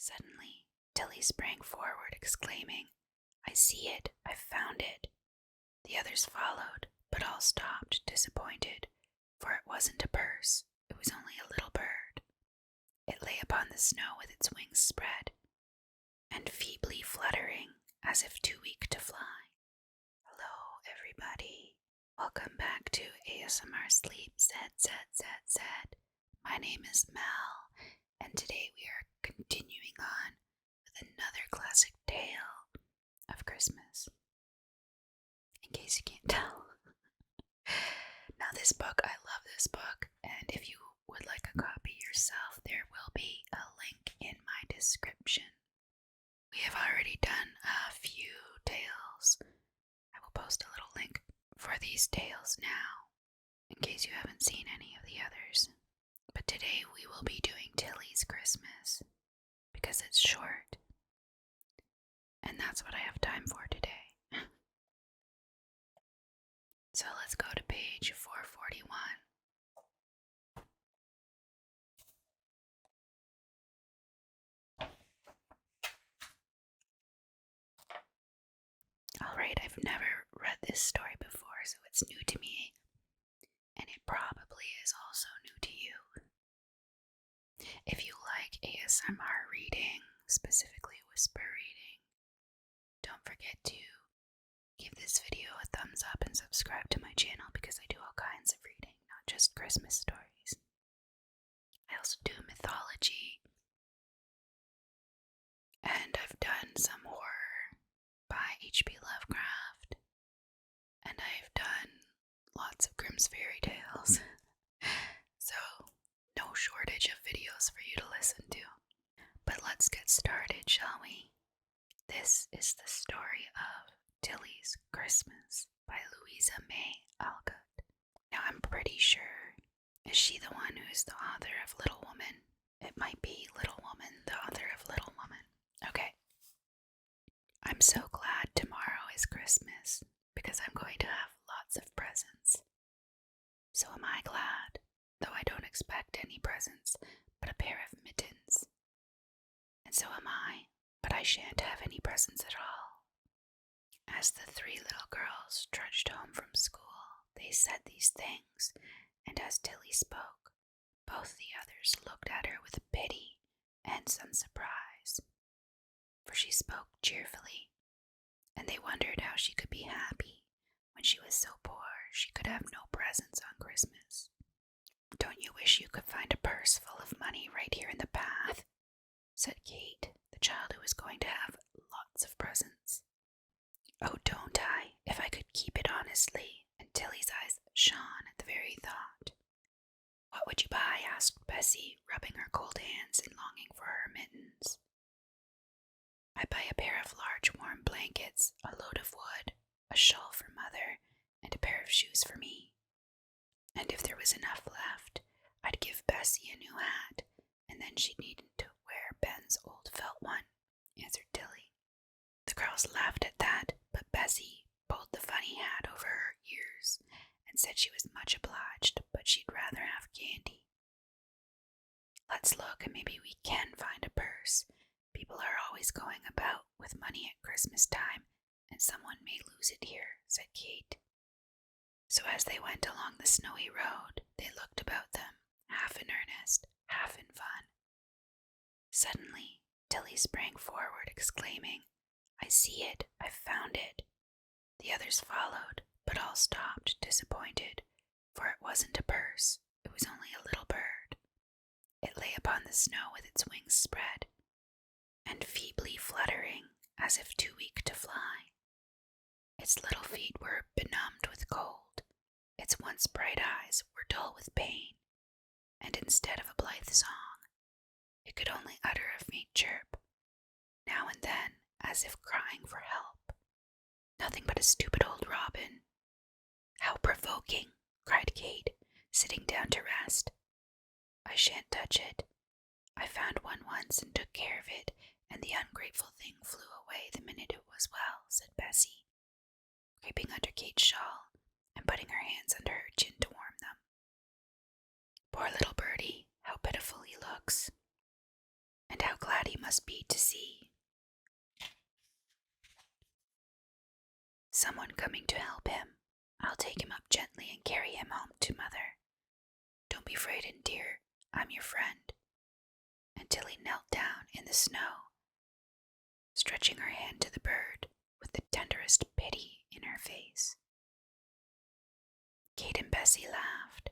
Suddenly, Tilly sprang forward, exclaiming, "I see it! I've found it!" The others followed, but all stopped, disappointed, for it wasn't a purse, it was only a little bird. It lay upon the snow with its wings spread, and feebly fluttering, as if too weak to fly. Hello, everybody. Welcome back to ASMR Sleep, said. My name is Mel, and today we are continuing on with another classic tale of Christmas. In case you can't tell. Now this book, I love this book, and if you would like a copy yourself, there will be a link in my description. We have already done a few tales. I will post a little link for these tales now, in case you haven't seen any of the others. But today we will be doing Tilly's Christmas, because it's short, and that's what I have time for today. So let's go to page 441. Alright, I've never read this story before, so it's new to me, and it probably is also new to you. If you like ASMR reading, specifically whisper reading, don't forget to give this video a thumbs up and subscribe to my channel because I do all kinds of reading, not just Christmas stories. I also do mythology, and I've done some horror by H.P. Lovecraft, and I've done lots of Grimm's fairy tales, so no shortage of videos for you to listen to. But let's get started, shall we? This is the story of Tilly's Christmas by Louisa May Alcott. Now I'm pretty sure, is she the one who's the author of Little Woman? It might be Little Woman, the author of Little Woman. Okay. I'm so glad tomorrow is Christmas, because I'm going to have lots of presents. So am I glad, though I don't expect any presents but a pair of mittens. And so am I, but I shan't have any presents at all. As the three little girls trudged home from school, they said these things, and as Tilly spoke, both the others looked at her with pity and some surprise, for she spoke cheerfully, and they wondered how she could be happy when she was so poor she could have no presents on Christmas. "Don't you wish you could find a purse full of money right here in the path?" said Kate, the child who was going to have lots of presents. "Oh, don't I, if I could keep it honestly," and Tilly's eyes shone at the very thought. "What would you buy?" asked Bessie, rubbing her cold hands and longing for her mittens. "I'd buy a pair of large warm blankets, a load of wood, a shawl for Mother, and a pair of shoes for me. And if there was enough left, I'd give Bessie a new hat, and then she needn't to wear Ben's old felt one," answered Tilly. The girls laughed at that, but Bessie pulled the funny hat over her ears and said she was much obliged, but she'd rather have candy. "Let's look, and maybe we can find a purse. People are always going about with money at Christmas time, and someone may lose it here," said Kate. So as they went along the snowy road, they looked about them, half in earnest, half in fun. Suddenly, Tilly sprang forward, exclaiming, "I see it! I've found it!" The others followed, but all stopped, disappointed, for it wasn't a purse, it was only a little bird. It lay upon the snow with its wings spread, and feebly fluttering, as if too weak to fly. Its little feet were benumbed with cold, its once bright eyes were dull with pain, and instead of a blithe song, it could only utter a faint chirp, now and then as if crying for help. Nothing but a stupid old robin. "How provoking!" cried Kate, sitting down to rest. "I shan't touch it. I found one once and took care of it, and the ungrateful thing flew away the minute it was well," said Bessie, creeping under Kate's shawl and putting her hands under her chin to warm them. "Poor little birdie, how pitiful he looks, and how glad he must must be to see someone coming to help him. I'll take him up gently and carry him home to Mother. Don't be frightened, dear. I'm your friend. And Tilly knelt down in the snow, stretching her hand to the bird with the tenderest pity in her face. Kate and Bessie laughed.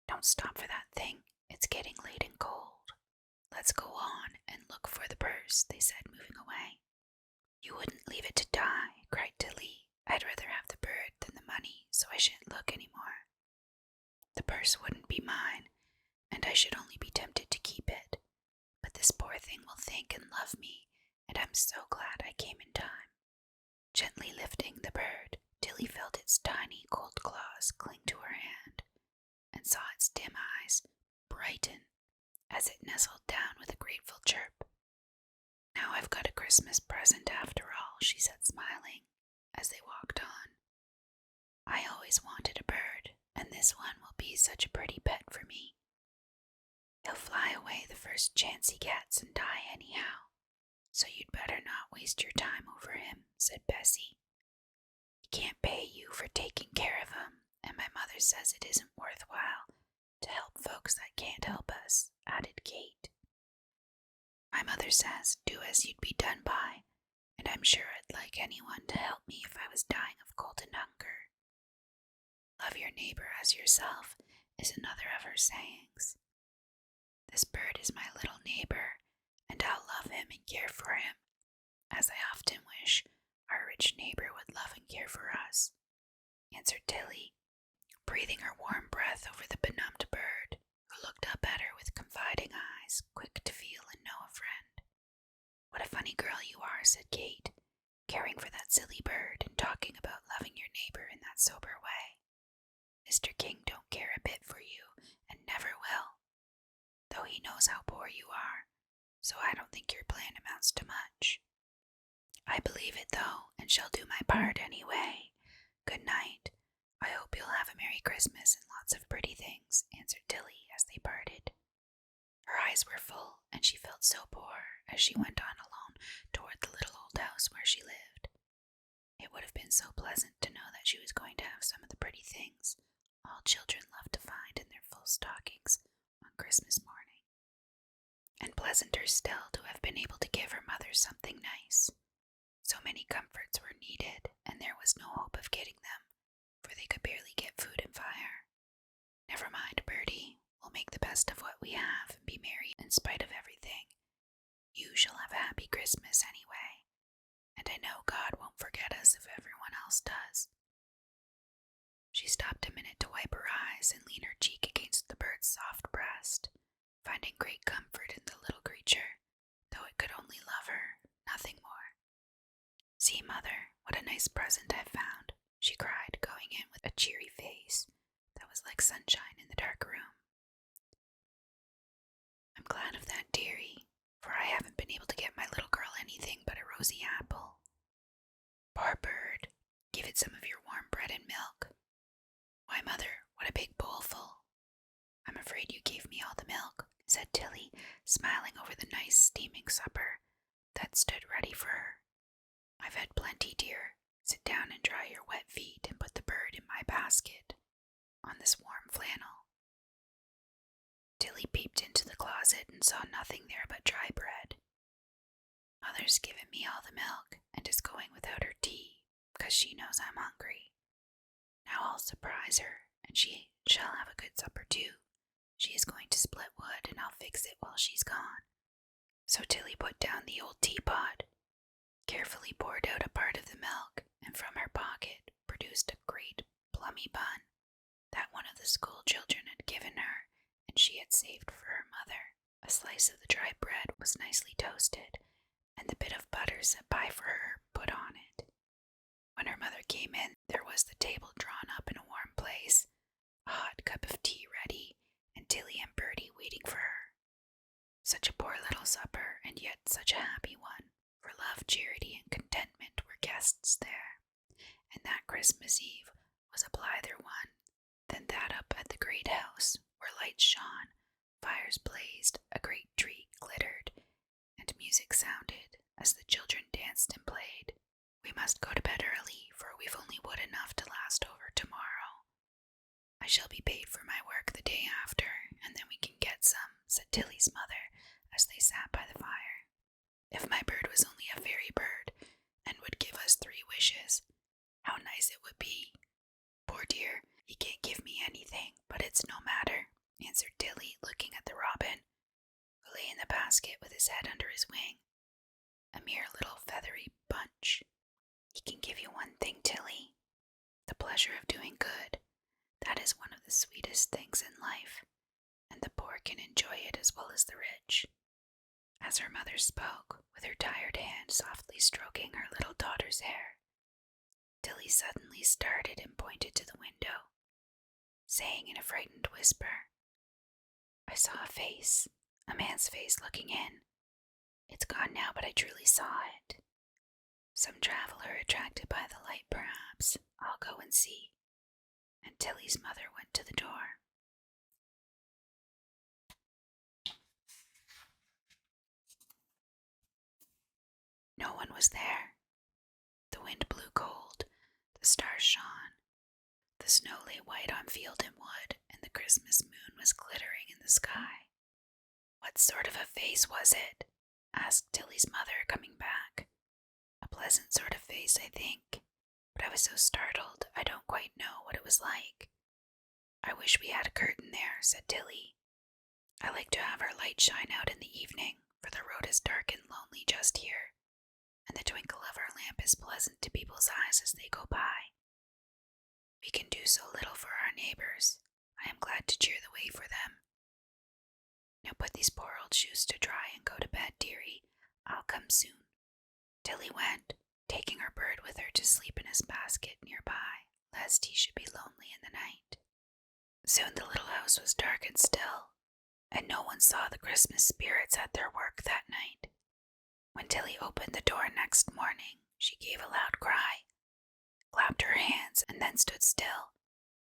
Don't stop for that thing. It's getting late and cold. Let's go on and look for the purse, they said, moving away. You wouldn't leave it to die, cried Tilly. I'd rather have the bird than the money, so I shan't look any more. The purse wouldn't be mine, and I should only be tempted to keep it. But this poor thing will thank and love me, and I'm so glad I came in time. Gently lifting the bird, Tilly felt its tiny cold claws cling to her hand, and saw its dim eyes brighten as it nestled down with a grateful chirp. Now I've got a Christmas present after all, she said, smiling, as they walked on. I always wanted a bird, and this one will be such a pretty pet for me. He'll fly away the first chance he gets and die anyhow, so you'd better not waste your time over him, said Bessie. He can't pay you for taking care of him, and my mother says it isn't worthwhile to help folks that can't help us, added Kate. My mother says do as you'd be done by, and I'm sure I'd like anyone to help me if I was dying of cold and hunger. Love your neighbor as yourself is another of her sayings. This bird is my little neighbor, and I'll love him and care for him, as I often wish our rich neighbor would love and care for us, answered Tilly, breathing her warm breath over the benumbed bird, who looked up at her with confiding eyes, quick to feel and know a friend. What a funny girl you are, said Kate, caring for that silly bird and talking about loving your neighbor in that sober way. Mr. King don't care a bit for you, and never will, though he knows how poor you are, so I don't think your plan amounts to much. I believe it, though, and shall do my part anyway. Good night. I hope you'll have a Merry Christmas and lots of pretty things, answered Tilly as they parted. Her eyes were full, and she felt so poor as she went on alone toward the little old house where she lived. It would have been so pleasant to know that she was going to have some of the pretty things all children love to find in their full stockings on Christmas morning, and pleasanter still to have been able to give her mother something nice. So many comforts were needed, and there was no hope of getting them, for they could barely get food and fire. Never mind, Bertie, we'll make the best of what we have and be merry in spite of everything. You shall have a happy Christmas anyway, and I know God won't forget us if everyone else does. She stopped a minute to wipe her eyes and lean her cheek against the bird's soft breast, finding great comfort in the little creature, though it could only love her, nothing more. See, Mother, what a nice present I've found, she cried, going in with a cheery face that was like sunshine in the dark room. I'm glad of that, dearie, for I haven't been able to get my little girl anything but a rosy apple. Poor bird, give it some of your warm bread and milk. Why, Mother, what a big bowlful. I'm afraid you gave me all the milk, said Tilly, smiling over the nice steaming supper that stood ready for her. I've had plenty, dear. Sit down and dry your wet feet and put the bird in my basket on this warm flannel. Tilly peeped into the closet and saw nothing there but dry bread. Mother's given me all the milk and is going without her tea because she knows I'm hungry. Now I'll surprise her, and she shall have a good supper too. She is going to split wood, and I'll fix it while she's gone. So Tilly put down the old teapot, carefully poured out a part of the milk, and from her pocket produced a great plummy bun that one of the school children had given her, and she had saved for her mother. A slice of the dry bread was nicely toasted, and the bit of butter set by for her put on it. When her mother came in, there was the table drawn up in a warm place, a hot cup of tea ready, and Tilly and Bertie waiting for her. Such a poor little supper, and yet such a happy one, for love, charity, and contentment were guests there, and that Christmas Eve was a blither one than that up at the great house, where lights shone, fires blazed, a great tree glittered, and music sounded as the children danced and played. "We must go to bed early, for we've only wood enough to last over tomorrow. I shall be paid for my work the day after, and then we can get some," said Tilly's mother as they sat by the fire. "If my bird was only a fairy bird and would give us 3 wishes, how nice it would be. Poor dear, he can't give me anything, but it's no matter," answered Tilly, looking at the robin, who lay in the basket with his head under his wing, a mere little feathery bunch. "He can give you one thing, Tilly, the pleasure of doing good. That is one of the sweetest things in life, and the poor can enjoy it as well as the rich." As her mother spoke, with her tired hand softly stroking her little daughter's hair, Tilly suddenly started and pointed to the window, saying in a frightened whisper, "I saw a face, a man's face looking in. It's gone now, but I truly saw it. Some traveler attracted by the light, perhaps. I'll go and see." And Tilly's mother went to the door. No one was there. The wind blew cold, the stars shone, the snow lay white on field and wood, and the Christmas moon was glittering in the sky. "What sort of a face was it?" asked Tilly's mother, coming back. "A pleasant sort of face, I think, but I was so startled I don't quite know what it was like." "I wish we had a curtain there," said Tilly. "I like to have our light shine out in the evening, for the road is dark and lonely just here, and the twinkle of our lamp is pleasant to people's eyes as they go by. We can do so little for our neighbors. I am glad to cheer the way for them. Now put these poor old shoes to dry and go to bed, dearie. I'll come soon." Tilly went, taking her bird with her to sleep in his basket nearby, lest he should be lonely in the night. Soon the little house was dark and still, and no one saw the Christmas spirits at their work that night. When Tilly opened the door next morning, she gave a loud cry, clapped her hands, and then stood still,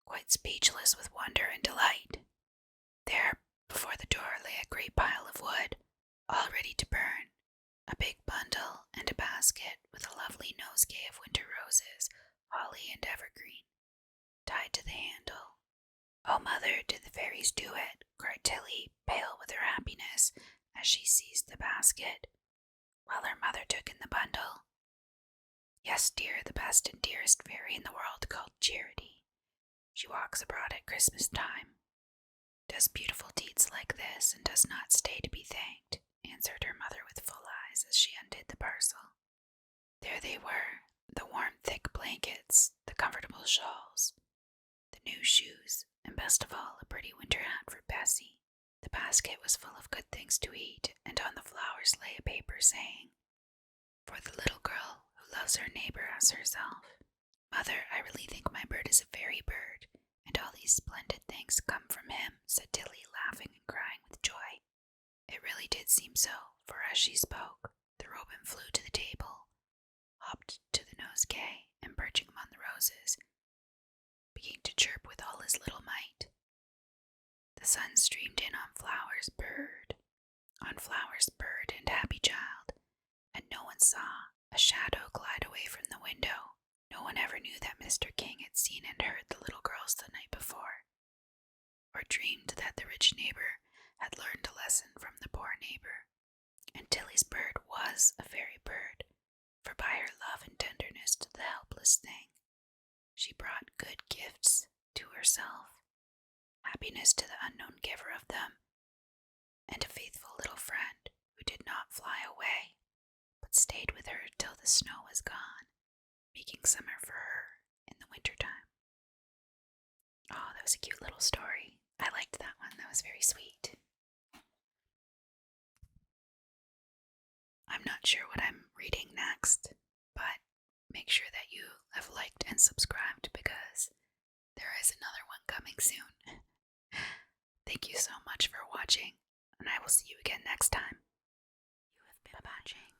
quite speechless with wonder and delight. There, before the door, lay a great pile of wood, all ready to burn, a big bundle and a basket with a lovely nosegay of winter roses, holly, and evergreen, tied to the handle. "Oh, mother, did the fairies do it?" cried Tilly, pale with her happiness, as she seized the basket, while her mother took in the bundle. "Yes, dear, the best and dearest fairy in the world, called Charity. She walks abroad at Christmas time, does beautiful deeds like this, and does not stay to be thanked," answered her mother with full eyes as she undid the parcel. There they were, the warm, thick blankets, the comfortable shawls, the new shoes, and best of all, a pretty winter hat for Bessie. The basket was full of good things to eat, and on the flowers lay a paper saying, "For the little girl who loves her neighbor as herself." "Mother, I really think my bird is a fairy bird, and all these splendid things come from him," said Tilly, laughing and crying with joy. It really did seem so, for as she spoke, the robin flew to the table, hopped to the nosegay, and perching among the roses, began to chirp with all his little might. The sun streamed in on flowers, bird, and happy child, and no one saw a shadow glide away from the window. No one ever knew that Mr. King had seen and heard the little girls the night before, or dreamed that the rich neighbor had learned a lesson from the poor neighbor. And Tilly's bird was a fairy bird, for by her love and tenderness to the helpless thing, she brought good gifts to herself, happiness to the unknown giver of them, and a faithful little friend who did not fly away, but stayed with her till the snow was gone, making summer for her in the winter time. Oh, that was a cute little story. I liked that one. That was very sweet. I'm not sure what I'm reading next, but make sure that you have liked and subscribed because there is another one coming soon. Thank you so much for watching, and I will see you again next time. You have been watching